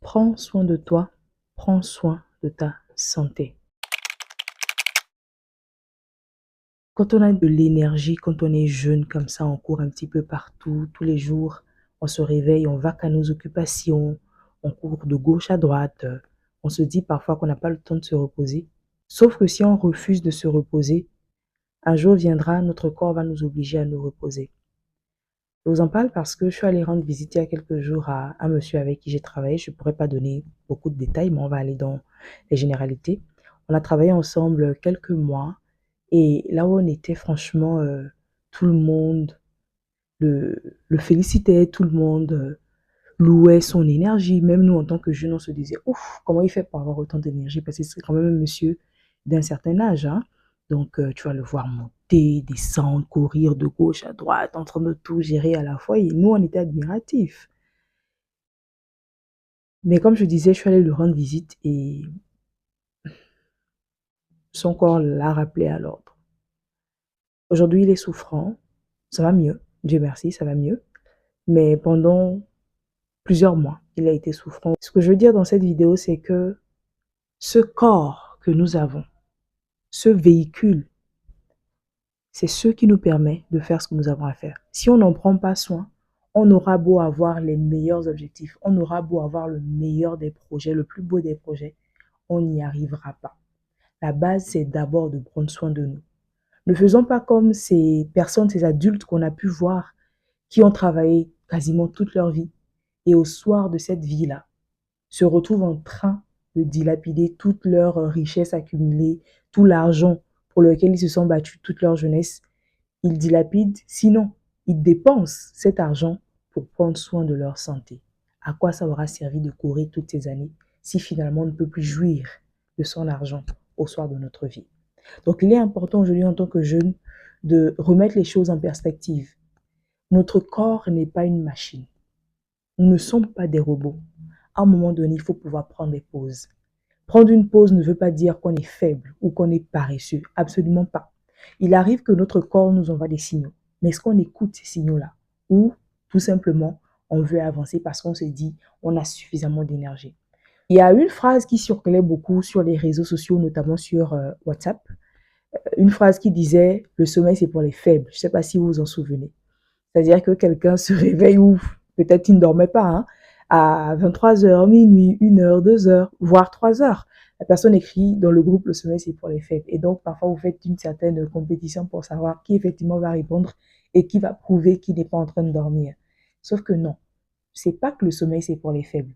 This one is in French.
Prends soin de toi, prends soin de ta santé. Quand on a de l'énergie, quand on est jeune comme ça, on court un petit peu partout, tous les jours, on se réveille, on va qu'à nos occupations, on court de gauche à droite, on se dit parfois qu'on n'a pas le temps de se reposer. Sauf que si on refuse de se reposer, un jour viendra, notre corps va nous obliger à nous reposer. Je vous en parle parce que je suis allée rendre visite il y a quelques jours à un monsieur avec qui j'ai travaillé. Je ne pourrais pas donner beaucoup de détails, mais on va aller dans les généralités. On a travaillé ensemble quelques mois et là où on était, franchement, tout le monde le félicitait, tout le monde louait son énergie. Même nous, en tant que jeunes, on se disait, ouf, comment il fait pour avoir autant d'énergie? Parce que c'est quand même un monsieur d'un certain âge, hein. Donc, tu vas le voir monter, descendre, courir de gauche à droite, en train de tout gérer à la fois. Et nous, on était admiratifs. Mais comme je disais, je suis allée lui rendre visite et son corps l'a rappelé à l'ordre. Aujourd'hui, il est souffrant. Ça va mieux. Dieu merci, ça va mieux. Mais pendant plusieurs mois, il a été souffrant. Ce que je veux dire dans cette vidéo, c'est que ce corps que nous avons, ce véhicule, c'est ce qui nous permet de faire ce que nous avons à faire. Si on n'en prend pas soin, on aura beau avoir les meilleurs objectifs, on aura beau avoir le meilleur des projets, le plus beau des projets, on n'y arrivera pas. La base, c'est d'abord de prendre soin de nous. Ne faisons pas comme ces personnes, ces adultes qu'on a pu voir, qui ont travaillé quasiment toute leur vie et au soir de cette vie-là, se retrouvent en train de dilapider toute leur richesse accumulée, tout l'argent pour lequel ils se sont battus toute leur jeunesse. Ils dilapident, sinon, ils dépensent cet argent pour prendre soin de leur santé. À quoi ça aura servi de courir toutes ces années si finalement on ne peut plus jouir de son argent au soir de notre vie? Donc, il est important aujourd'hui en tant que jeune de remettre les choses en perspective. Notre corps n'est pas une machine. Nous ne sommes pas des robots. À un moment donné, il faut pouvoir prendre des pauses. Prendre une pause ne veut pas dire qu'on est faible ou qu'on est paresseux. Absolument pas. Il arrive que notre corps nous envoie des signaux. Mais est-ce qu'on écoute ces signaux-là? Ou tout simplement, on veut avancer parce qu'on se dit on a suffisamment d'énergie. Il y a une phrase qui circulait beaucoup sur les réseaux sociaux, notamment sur WhatsApp. Une phrase qui disait « Le sommeil, c'est pour les faibles ». Je ne sais pas si vous vous en souvenez. C'est-à-dire que quelqu'un se réveille ou peut-être il ne dormait pas, hein, à 23h, minuit, 1h, 2h, voire 3h. La personne écrit dans le groupe « Le sommeil, c'est pour les faibles ». Et donc, parfois, vous faites une certaine compétition pour savoir qui effectivement va répondre et qui va prouver qu'il n'est pas en train de dormir. Sauf que non, c'est pas que le sommeil, c'est pour les faibles.